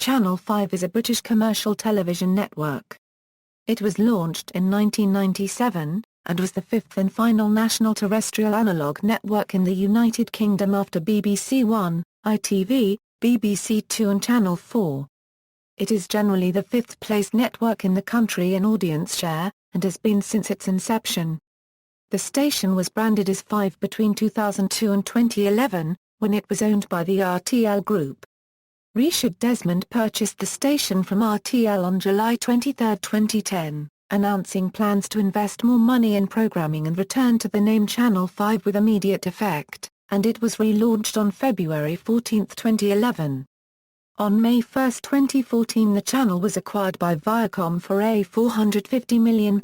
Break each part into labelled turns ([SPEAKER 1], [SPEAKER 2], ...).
[SPEAKER 1] Channel 5 is a British commercial television network. It was launched in 1997, and was the fifth and final national terrestrial analogue network in the United Kingdom after BBC One, ITV, BBC Two and Channel 4. It is generally the fifth-place network in the country in audience share, and has been since its inception. The station was branded as 5 between 2002 and 2011, when it was owned by the RTL Group. Richard Desmond purchased the station from RTL on July 23, 2010, announcing plans to invest more money in programming and return to the name Channel 5 with immediate effect, and it was relaunched on February 14, 2011. On May 1, 2014 the channel was acquired by Viacom for £450 million.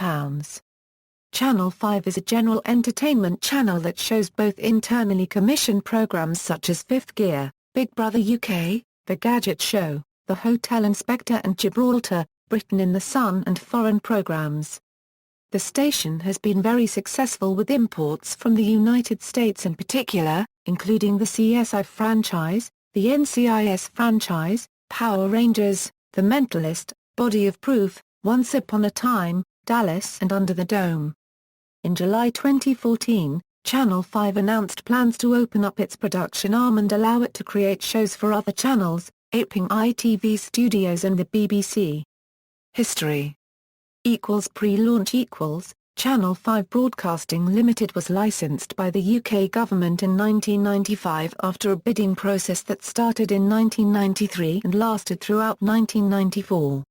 [SPEAKER 1] Channel 5 is a general entertainment channel that shows both internally commissioned programs such as Fifth Gear, Big Brother UK, The Gadget Show, The Hotel Inspector and Gibraltar, Britain in the Sun and foreign programs. The station has been very successful with imports from the United States in particular, including the CSI franchise, the NCIS franchise, Power Rangers, The Mentalist, Body of Proof, Once Upon a Time, Dallas and Under the Dome. In July 2014, Channel 5 announced plans to open up its production arm and allow it to create shows for other channels, aping ITV Studios and the BBC. History Pre-launch Channel 5 Broadcasting Limited was licensed by the UK government in 1995 after a bidding process that started in 1993 and lasted throughout 1994.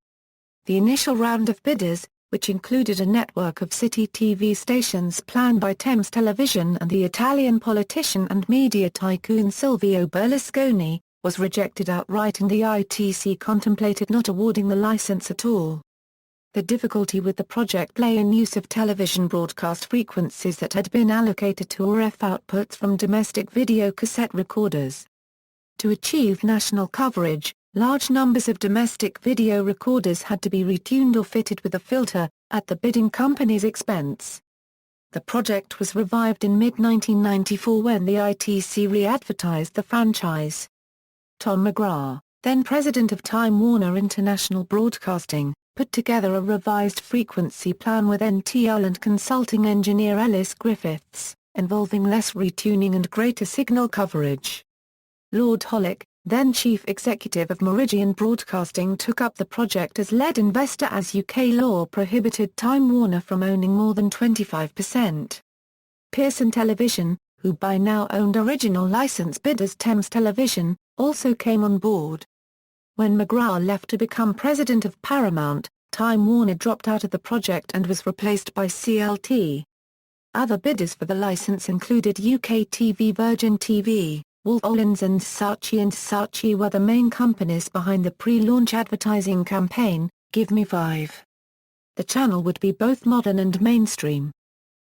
[SPEAKER 1] The initial round of bidders, which included a network of city TV stations planned by Thames Television and the Italian politician and media tycoon Silvio Berlusconi, was rejected outright and the ITC contemplated not awarding the license at all. The difficulty with the project lay in use of television broadcast frequencies that had been allocated to RF outputs from domestic video cassette recorders. To achieve national coverage, large numbers of domestic video recorders had to be retuned or fitted with a filter, at the bidding company's expense. The project was revived in mid-1994 when the ITC re-advertised the franchise. Tom McGrath, then president of Time Warner International Broadcasting, put together a revised frequency plan with NTL and consulting engineer Ellis Griffiths, involving less retuning and greater signal coverage. Lord Hollick, then chief executive of Meridian Broadcasting, took up the project as lead investor as UK law prohibited Time Warner from owning more than 25%. Pearson Television, who by now owned original license bidders Thames Television, also came on board. When McGrath left to become president of Paramount, Time Warner dropped out of the project and was replaced by CLT. Other bidders for the license included UK TV Virgin TV, Wolf Olins and Saatchi were the main companies behind the pre-launch advertising campaign, Give Me 5. The channel would be both modern and mainstream.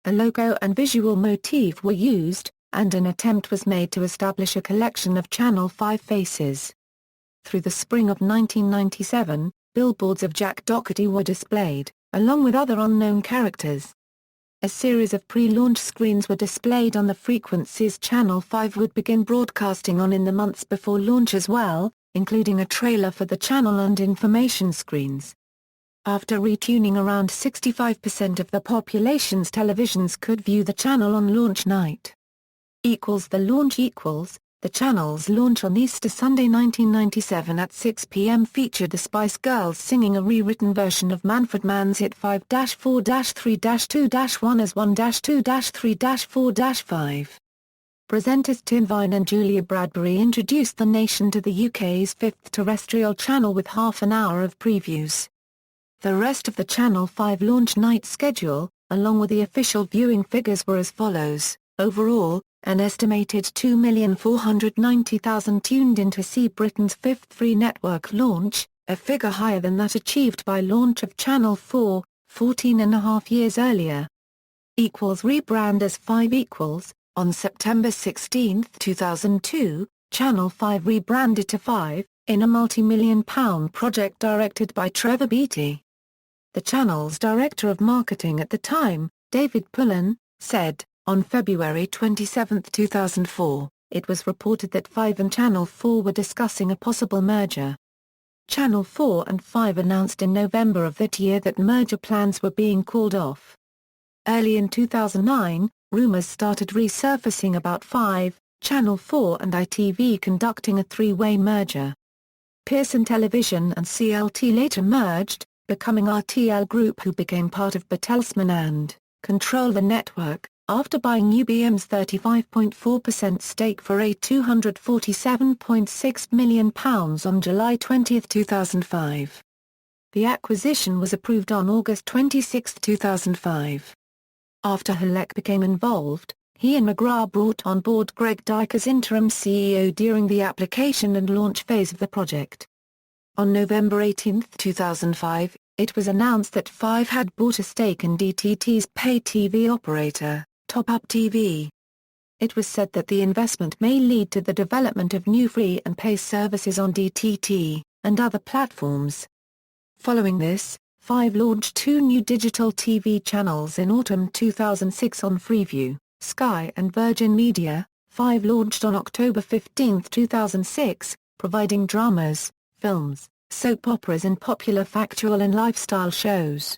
[SPEAKER 1] A logo and visual motif were used, and an attempt was made to establish a collection of Channel 5 faces. Through the spring of 1997, billboards of Jack Doherty were displayed, along with other unknown characters. A series of pre-launch screens were displayed on the frequencies Channel 5 would begin broadcasting on in the months before launch as well, including a trailer for the channel and information screens. After retuning, around 65% of the population's televisions could view the channel on launch night. The channel's launch on Easter Sunday 1997 at 6 p.m. featured the Spice Girls singing a rewritten version of Manfred Mann's hit 5-4-3-2-1 as 1-2-3-4-5. Presenters Tim Vine and Julia Bradbury introduced the nation to the UK's fifth terrestrial channel with half an hour of previews. The rest of the Channel 5 launch night schedule, along with the official viewing figures, were as follows. Overall, an estimated 2,490,000 tuned in to see Britain's fifth free network launch, a figure higher than that achieved by launch of Channel 4, 14.5 years earlier. Rebrand as 5 . On September 16, 2002, Channel 5 rebranded to 5, in a multi-million-pound project directed by Trevor Beatty. The channel's director of marketing at the time, David Pullen, said, on February 27, 2004, it was reported that 5 and Channel 4 were discussing a possible merger. Channel 4 and 5 announced in November of that year that merger plans were being called off. Early in 2009, rumors started resurfacing about 5, Channel 4 and ITV conducting a three-way merger. Pearson Television and CLT later merged, becoming RTL Group, who became part of Bertelsmann and control the network, after buying UBM's 35.4% stake for a £247.6 million on July 20, 2005. The acquisition was approved on August 26, 2005. After Halleck became involved, he and McGrath brought on board Greg Dyke as interim CEO during the application and launch phase of the project. On November 18, 2005, it was announced that Five had bought a stake in DTT's pay TV operator, Top Up TV. It was said that the investment may lead to the development of new free and pay services on DTT and other platforms. Following this, Five launched 2 new digital TV channels in autumn 2006 on Freeview, Sky and Virgin Media. Five launched on October 15, 2006, providing dramas, films, soap operas and popular factual and lifestyle shows.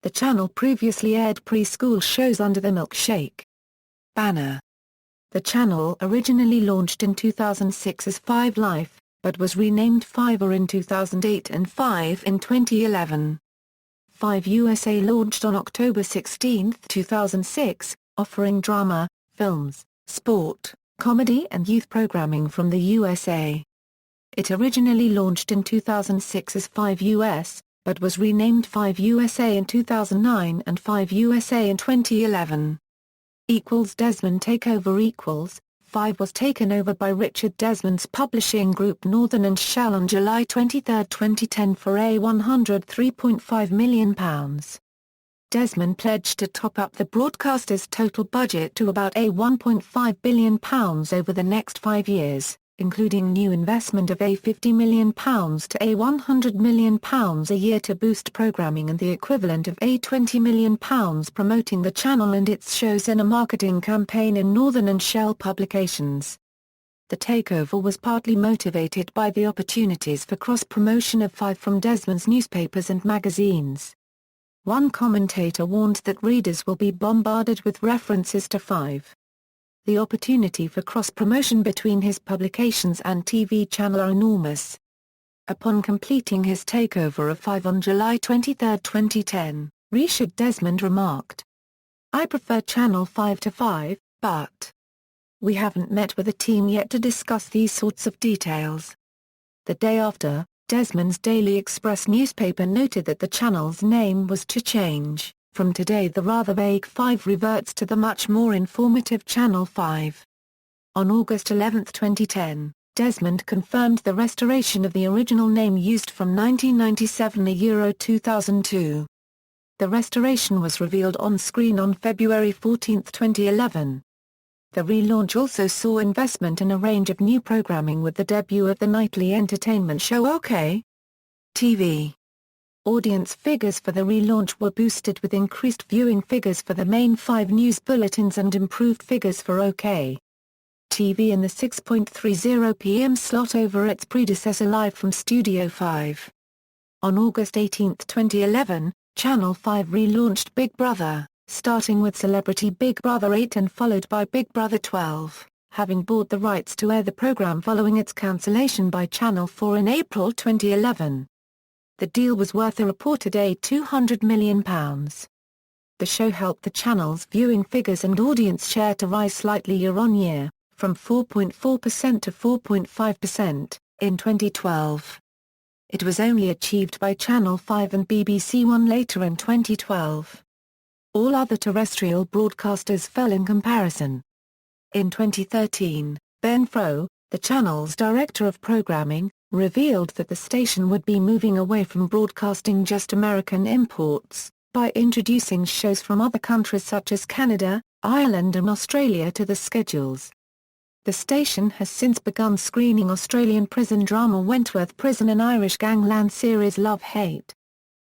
[SPEAKER 1] The channel previously aired preschool shows under the Milkshake banner. The channel originally launched in 2006 as Five Life, but was renamed Fiver in 2008 and Five in 2011. Five USA launched on October 16, 2006, offering drama, films, sport, comedy and youth programming from the USA. It originally launched in 2006 as Five US, but was renamed Five USA in 2009 and Five USA in 2011. Desmond takeover. Five was taken over by Richard Desmond's publishing group Northern & Shell on July 23, 2010 for a £103.5 million. Desmond pledged to top up the broadcaster's total budget to about a £1.5 billion over the next 5 years, including new investment of a £50 million to a £100 million a year to boost programming and the equivalent of a £20 million promoting the channel and its shows in a marketing campaign in Northern & Shell publications. The takeover was partly motivated by the opportunities for cross-promotion of Five from Desmond's newspapers and magazines. One commentator warned that readers will be bombarded with references to Five. The opportunity for cross-promotion between his publications and TV channel are enormous. Upon completing his takeover of Five on July 23, 2010, Richard Desmond remarked, "I prefer Channel 5 to Five, but we haven't met with the team yet to discuss these sorts of details." The day after, Desmond's Daily Express newspaper noted that the channel's name was to change. From today the rather vague Five reverts to the much more informative Channel 5. On August 11, 2010, Desmond confirmed the restoration of the original name used from 1997 to 2002. The restoration was revealed on screen on February 14, 2011. The relaunch also saw investment in a range of new programming with the debut of the nightly entertainment show OK! TV. Audience figures for the relaunch were boosted with increased viewing figures for the main 5 news bulletins and improved figures for OK! TV in the 6:30 p.m. slot over its predecessor Live from Studio 5. On August 18, 2011, Channel 5 relaunched Big Brother, starting with Celebrity Big Brother 8 and followed by Big Brother 12, having bought the rights to air the program following its cancellation by Channel 4 in April 2011. The deal was worth a reported £200 million. The show helped the channel's viewing figures and audience share to rise slightly year-on-year, from 4.4% to 4.5%, in 2012. It was only achieved by Channel 5 and BBC One later in 2012. All other terrestrial broadcasters fell in comparison. In 2013, Ben Froh, the channel's director of programming, revealed that the station would be moving away from broadcasting just American imports, by introducing shows from other countries such as Canada, Ireland and Australia to the schedules. The station has since begun screening Australian prison drama Wentworth Prison and Irish gangland series Love Hate.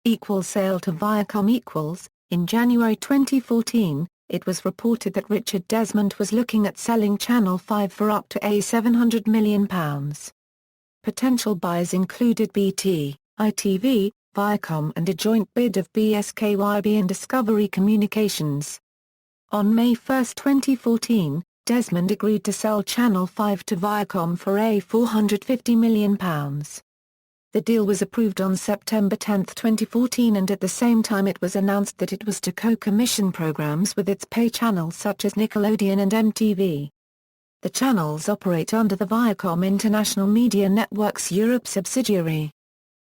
[SPEAKER 1] Sale to Viacom. In January 2014, it was reported that Richard Desmond was looking at selling Channel 5 for up to £700 million. potential buyers included BT, ITV, Viacom and a joint bid of BSKYB and Discovery Communications. On May 1, 2014, Desmond agreed to sell Channel 5 to Viacom for £450 million. The deal was approved on September 10, 2014 and at the same time it was announced that it was to co-commission programs with its pay channels such as Nickelodeon and MTV. The channels operate under the Viacom International Media Networks Europe subsidiary.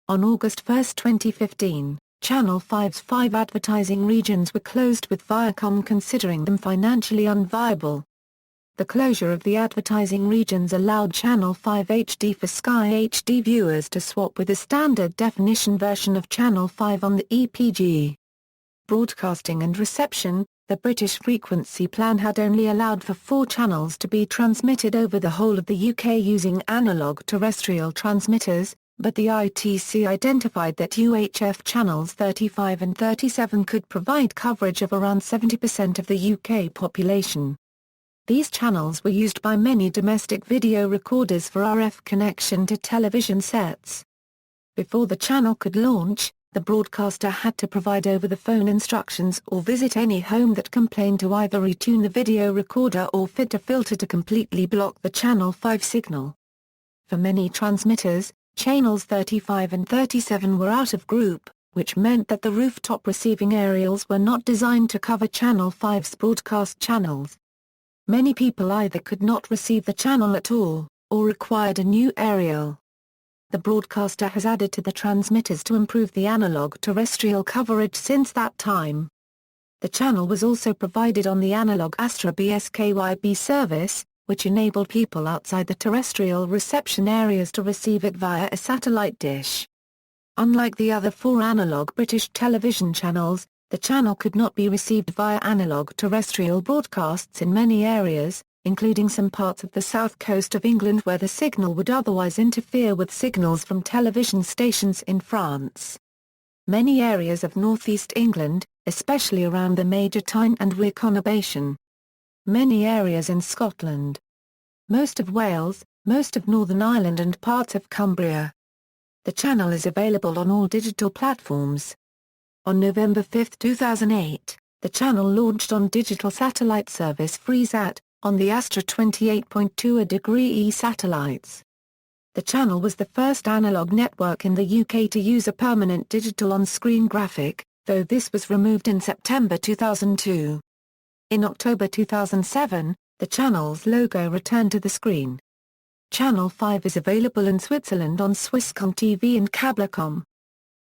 [SPEAKER 1] On August 1, 2015, Channel 5's 5 advertising regions were closed with Viacom considering them financially unviable. The closure of the advertising regions allowed Channel 5 HD for Sky HD viewers to swap with a standard definition version of Channel 5 on the EPG. Broadcasting and reception. The British frequency plan had only allowed for 4 channels to be transmitted over the whole of the UK using analogue terrestrial transmitters, but the ITC identified that UHF channels 35 and 37 could provide coverage of around 70% of the UK population. These channels were used by many domestic video recorders for RF connection to television sets. Before the channel could launch, the broadcaster had to provide over-the-phone instructions or visit any home that complained to either retune the video recorder or fit a filter to completely block the Channel 5 signal. For many transmitters, channels 35 and 37 were out of group, which meant that the rooftop receiving aerials were not designed to cover Channel 5's broadcast channels. Many people either could not receive the channel at all, or required a new aerial. The broadcaster has added to the transmitters to improve the analog terrestrial coverage since that time. The channel was also provided on the analog Astra BSKYB service, which enabled people outside the terrestrial reception areas to receive it via a satellite dish. Unlike the other 4 analog British television channels, the channel could not be received via analog terrestrial broadcasts in many areas, including some parts of the south coast of England where the signal would otherwise interfere with signals from television stations in France. Many areas of northeast England, especially around the Major Tyne and Weir conurbation. Many areas in Scotland. Most of Wales, most of Northern Ireland and parts of Cumbria. The channel is available on all digital platforms. On November 5, 2008, the channel launched on digital satellite service FreeSat, on the Astra 28.2°E satellites. The channel was the first analog network in the UK to use a permanent digital on-screen graphic, though this was removed in September 2002. In October 2007, the channel's logo returned to the screen. Channel 5 is available in Switzerland on Swisscom TV and Cablecom.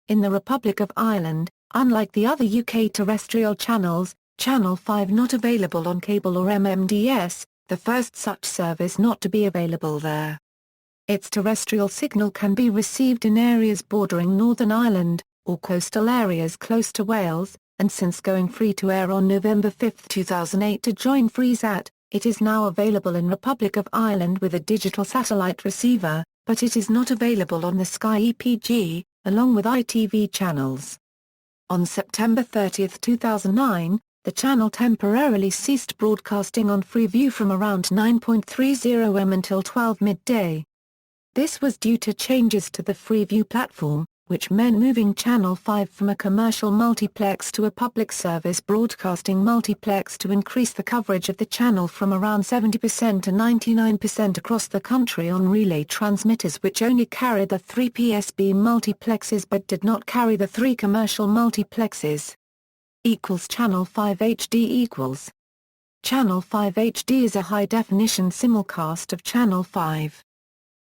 [SPEAKER 1] In the Republic of Ireland, unlike the other UK terrestrial channels, Channel 5 not available on cable or MMDS, the first such service not to be available there. Its terrestrial signal can be received in areas bordering Northern Ireland, or coastal areas close to Wales, and since going free to air on November 5, 2008 to join FreeSat, it is now available in Republic of Ireland with a digital satellite receiver, but it is not available on the Sky EPG, along with ITV channels. On September 30, 2009, the channel temporarily ceased broadcasting on Freeview from around 9:30 am until 12 midday. This was due to changes to the Freeview platform, which meant moving Channel 5 from a commercial multiplex to a public service broadcasting multiplex to increase the coverage of the channel from around 70% to 99% across the country on relay transmitters which only carried the 3 PSB multiplexes but did not carry the 3 commercial multiplexes. Channel 5 HD Channel 5 HD is a high-definition simulcast of Channel 5.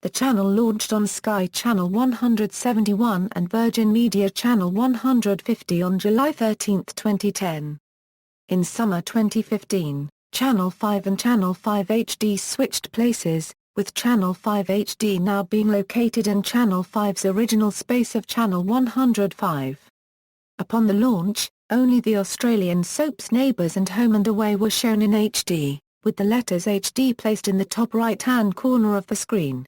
[SPEAKER 1] The channel launched on Sky Channel 171 and Virgin Media Channel 150 on July 13, 2010. In summer 2015, Channel 5 and Channel 5 HD switched places, with Channel 5 HD now being located in Channel 5's original space of Channel 105. Upon the launch, only the Australian soaps Neighbours and Home and Away were shown in HD, with the letters HD placed in the top right-hand corner of the screen.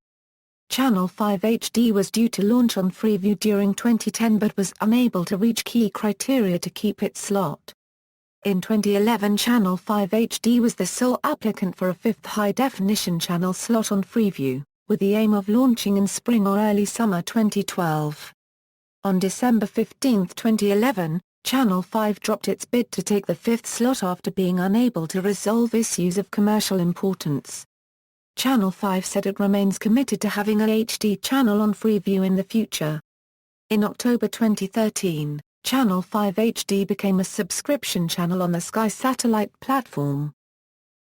[SPEAKER 1] Channel 5 HD was due to launch on Freeview during 2010 but was unable to reach key criteria to keep its slot. In 2011 Channel 5 HD was the sole applicant for a 5th high-definition channel slot on Freeview. with the aim of launching in spring or early summer 2012. On December 15, 2011, Channel 5 dropped its bid to take the fifth slot after being unable to resolve issues of commercial importance. Channel 5 said it remains committed to having a HD channel on Freeview in the future. In October 2013, Channel 5 HD became a subscription channel on the Sky satellite platform.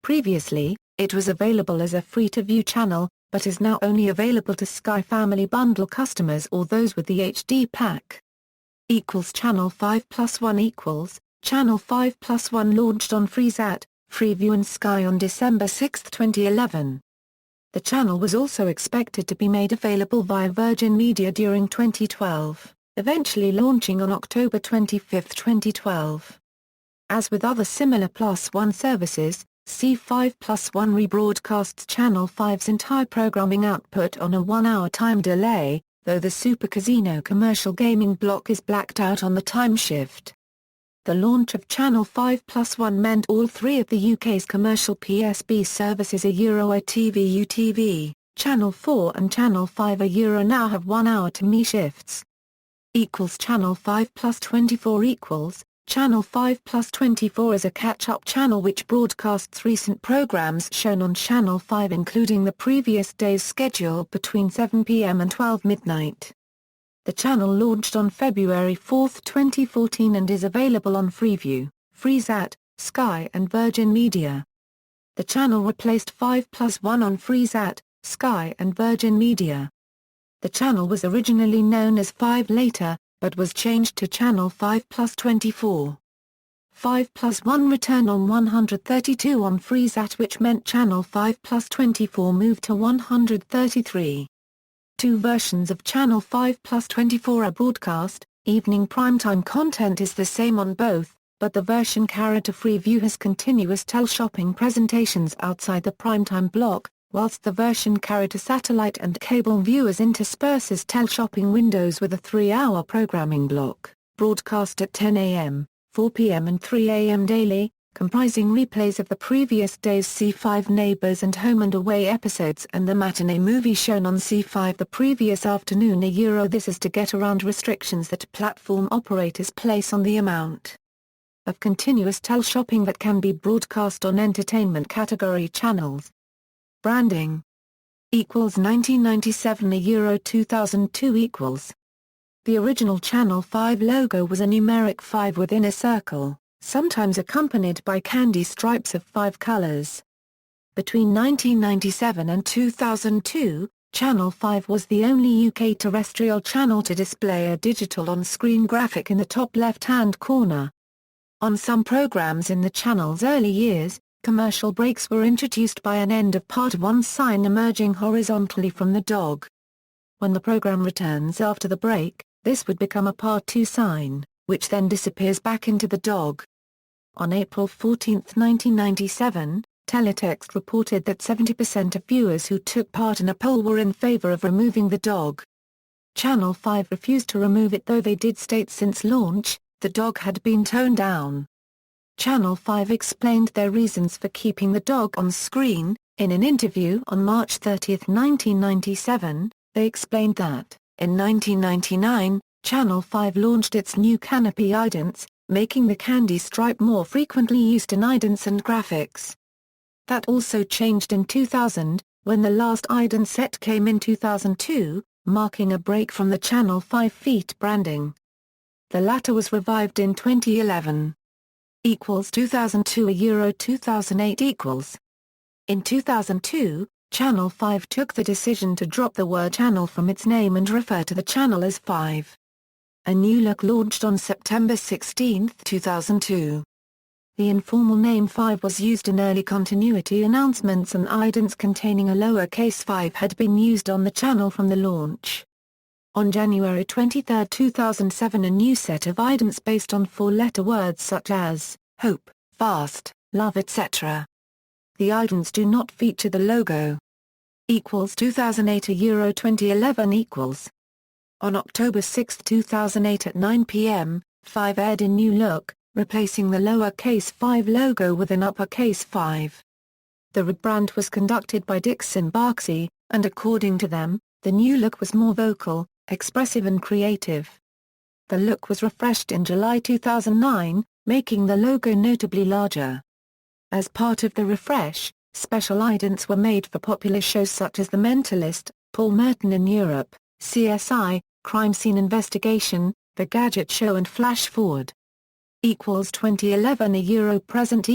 [SPEAKER 1] Previously, it was available as a free-to-view channel, but is now only available to Sky Family Bundle customers or those with the HD pack. Channel 5 Plus 1 Channel 5 Plus 1 launched on Freesat, Freeview and Sky on December 6, 2011. The channel was also expected to be made available via Virgin Media during 2012, eventually launching on October 25, 2012. As with other similar Plus 1 services, C5 Plus 1 rebroadcasts Channel 5's entire programming output on a 1-hour time delay, though the Super Casino commercial gaming block is blacked out on the time shift. The launch of Channel 5 Plus 1 meant all three of the UK's commercial PSB services ITV UTV, Channel 4 and Channel 5 now have 1-hour to me shifts. Channel 5 Plus 24 Channel 5 Plus 24 is a catch-up channel which broadcasts recent programs shown on Channel 5 including the previous day's schedule between 7 p.m. and 12 midnight. The channel launched on February 4, 2014 and is available on Freeview, Freesat, Sky and Virgin Media. The channel replaced 5 Plus 1 on Freesat, Sky and Virgin Media. The channel was originally known as 5 later, but was changed to Channel 5 Plus 24. 5 Plus 1 returned on 132 on Freesat which meant Channel 5 Plus 24 moved to 133. Two versions of Channel 5 Plus 24 are broadcast. Evening primetime content is the same on both, but the version carried to Freeview has continuous tele-shopping presentations outside the primetime block, whilst the version carried to satellite and cable viewers intersperses tele-shopping windows with a 3-hour programming block, broadcast at 10 a.m., 4 p.m. and 3 a.m. daily, comprising replays of the previous day's C5 Neighbours and Home and Away episodes and the matinee movie shown on C5 the previous afternoon. This is to get around restrictions that platform operators place on the amount of continuous tele-shopping that can be broadcast on entertainment category channels. Branding 1997 2002 The original Channel 5 logo was a numeric 5 within a circle, sometimes accompanied by candy stripes of 5 colors. Between 1997 and 2002, Channel 5 was the only UK terrestrial channel to display a digital on-screen graphic in the top left-hand corner. On some programs in the channel's early years, commercial breaks were introduced by an end of Part 1 sign emerging horizontally from the dog. When the program returns after the break, this would become a Part 2 sign, which then disappears back into the dog. On April 14, 1997, Teletext reported that 70% of viewers who took part in a poll were in favour of removing the dog. Channel 5 refused to remove it, though they did state since launch, the dog had been toned down. Channel 5 explained their reasons for keeping the dog on screen. In an interview on March 30, 1997, they explained that, in 1999, Channel 5 launched its new canopy idents, making the candy stripe more frequently used in idents and graphics. That also changed in 2000, when the last ident set came in 2002, marking a break from the Channel 5 feet branding. The latter was revived in 2011. 2002 2008 In 2002, Channel 5 took the decision to drop the word channel from its name and refer to the channel as 5. A new look launched on September 16, 2002. The informal name 5 was used in early continuity announcements, and idents containing a lowercase 5 had been used on the channel from the launch. On January 23, 2007, a new set of idents based on 4-letter words such as hope, fast, love, etc. The idents do not feature the logo. 2008 2011 On October 6, 2008 at 9 p.m., 5 aired in new look, replacing the lowercase 5 logo with an uppercase 5. The rebrand was conducted by Dixon Barksey, and according to them, the new look was more vocal, expressive and creative. The look was refreshed in July 2009, making the logo notably larger. As part of the refresh, special idents were made for popular shows such as The Mentalist, Paul Merton in Europe, CSI, Crime Scene Investigation, The Gadget Show and Flash Forward. 2011 present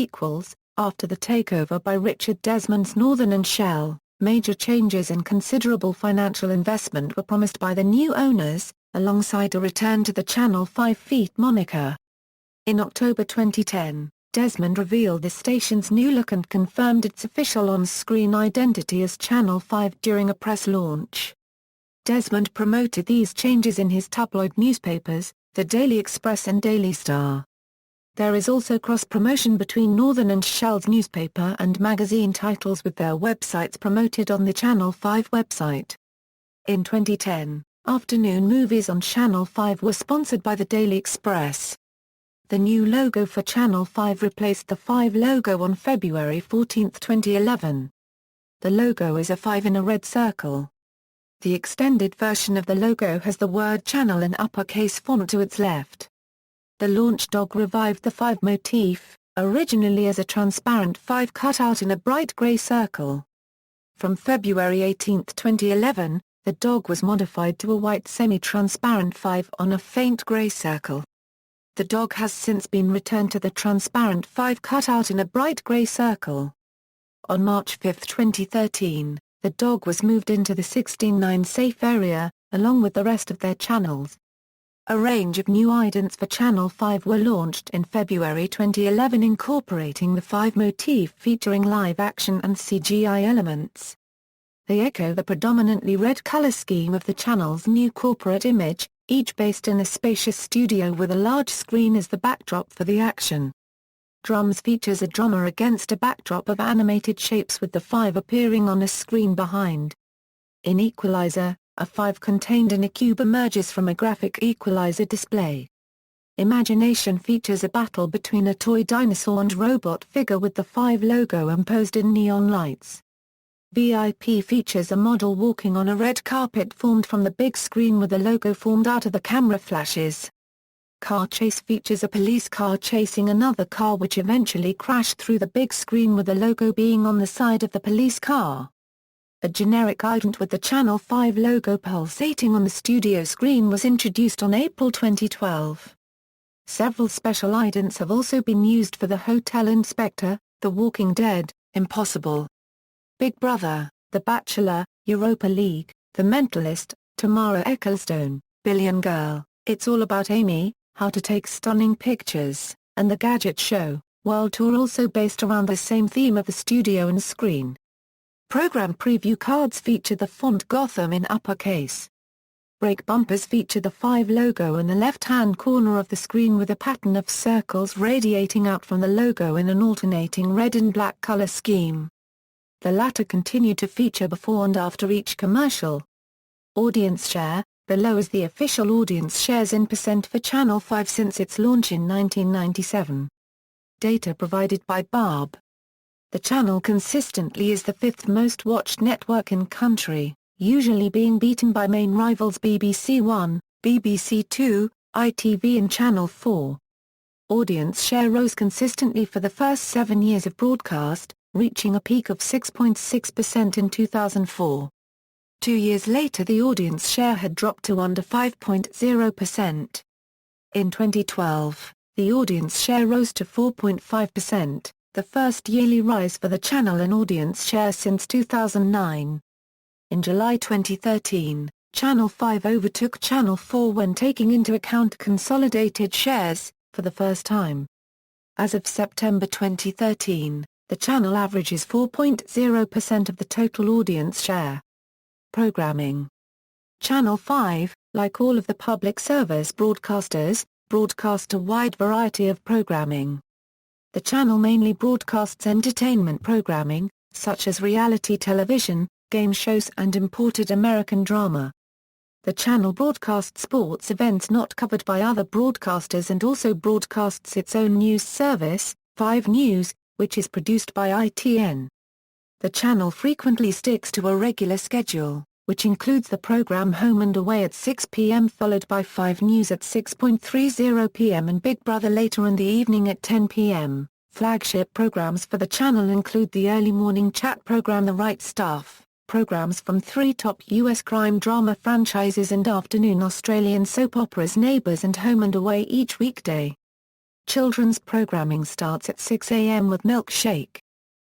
[SPEAKER 1] after the takeover by Richard Desmond's Northern and Shell, major changes and considerable financial investment were promised by the new owners, alongside a return to the Channel 5 Feet moniker. In October 2010, Desmond revealed the station's new look and confirmed its official on-screen identity as Channel 5 during a press launch. Desmond promoted these changes in his tabloid newspapers, the Daily Express and Daily Star. There is also cross-promotion between Northern and Shell's newspaper and magazine titles with their websites promoted on the Channel 5 website. In 2010, afternoon movies on Channel 5 were sponsored by the Daily Express. The new logo for Channel 5 replaced the 5 logo on February 14, 2011. The logo is a 5 in a red circle. The extended version of the logo has the word channel in uppercase font to its left. The launch dog revived the 5 motif, originally as a transparent 5 cut out in a bright grey circle. From February 18, 2011, the dog was modified to a white semi-transparent 5 on a faint grey circle. The dog has since been returned to the transparent 5 cut out in a bright grey circle. On March 5, 2013, the dog was moved into the 16:9 safe area, along with the rest of their channels. A range of new idents for Channel 5 were launched in February 2011 incorporating the 5 motif featuring live action and CGI elements. They echo the predominantly red color scheme of the channel's new corporate image, each based in a spacious studio with a large screen as the backdrop for the action. Drums features a drummer against a backdrop of animated shapes with the 5 appearing on a screen behind. In Equalizer, a 5 contained in a cube emerges from a graphic equalizer display. Imagination features a battle between a toy dinosaur and robot figure with the 5 logo imposed in neon lights. VIP features a model walking on a red carpet formed from the big screen with the logo formed out of the camera flashes. Car Chase features a police car chasing another car which eventually crashed through the big screen with the logo being on the side of the police car. A generic ident with the Channel 5 logo pulsating on the studio screen was introduced on April 2012. Several special idents have also been used for the Hotel Inspector, The Walking Dead, Impossible, Big Brother, The Bachelor, Europa League, The Mentalist, Tamara Ecclestone, Billion Girl, It's All About Amy, How to Take Stunning Pictures, and The Gadget Show. World Tour also based around the same theme of the studio and screen. Program preview cards feature the font Gotham in uppercase. Brake bumpers feature the 5 logo in the left-hand corner of the screen with a pattern of circles radiating out from the logo in an alternating red and black color scheme. The latter continue to feature before and after each commercial. Audience share, below is the official audience shares in % for Channel 5 since its launch in 1997. Data provided by Barb. The channel consistently is the 5th most watched network in country, usually being beaten by main rivals BBC One, BBC Two, ITV and Channel 4. Audience share rose consistently for the first 7 years of broadcast, reaching a peak of 6.6% in 2004. 2 years later the audience share had dropped to under 5.0%. In 2012, the audience share rose to 4.5%, the first yearly rise for the channel in audience share since 2009. In July 2013, Channel 5 overtook Channel 4 when taking into account consolidated shares, for the first time. As of September 2013, the channel averages 4.0% of the total audience share. Programming. Channel 5, like all of the public service broadcasters, broadcast a wide variety of programming. The channel mainly broadcasts entertainment programming, such as reality television, game shows and imported American drama. The channel broadcasts sports events not covered by other broadcasters and also broadcasts its own news service, 5 News, which is produced by ITN. The channel frequently sticks to a regular schedule, which includes the program Home and Away at 6 p.m. followed by 5 News at 6:30 p.m. and Big Brother later in the evening at 10 p.m. Flagship programs for the channel include the early morning chat program The Right Stuff, programs from 3 top U.S. crime drama franchises and afternoon Australian soap operas Neighbours and Home and Away each weekday. Children's programming starts at 6 a.m. with Milkshake,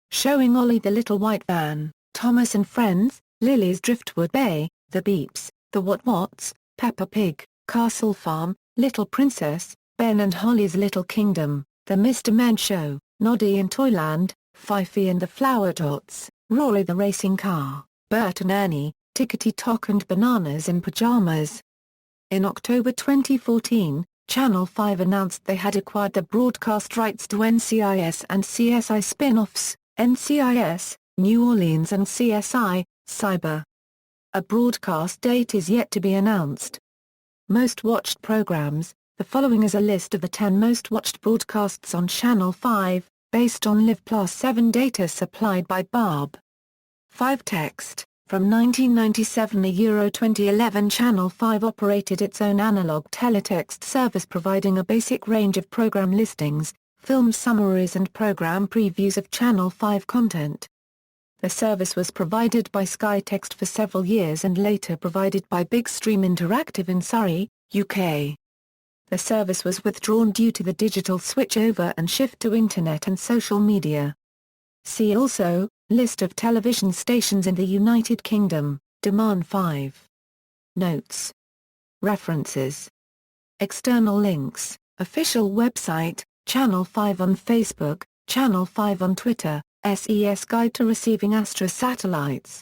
[SPEAKER 1] showing Ollie the Little White Van, Thomas and Friends, Lily's Driftwood Bay, The Beeps, The What-Whats, Peppa Pig, Castle Farm, Little Princess, Ben and Holly's Little Kingdom, The Mr. Men Show, Noddy in Toyland, Fifi and the Flower Tots, Rory the Racing Car, Bert and Ernie, Tickety Tock and Bananas in Pyjamas. In October 2014, Channel 5 announced they had acquired the broadcast rights to NCIS and CSI spin-offs, NCIS, New Orleans and CSI, Cyber. A broadcast date is yet to be announced. Most watched programs. The following is a list of the 10 most watched broadcasts on Channel 5, based on Live Plus 7 data supplied by Barb. 5 Text. From 1997 to Euro 2011 Channel 5 operated its own analog teletext service providing a basic range of program listings, film summaries and program previews of Channel 5 content. The service was provided by Sky Text for several years and later provided by Big Stream Interactive in Surrey, UK. The service was withdrawn due to the digital switchover and shift to internet and social media. See also, List of television stations in the United Kingdom, Demand 5. Notes. References. External links, official website, Channel 5 on Facebook, Channel 5 on Twitter, SES Guide to Receiving Astra Satellites.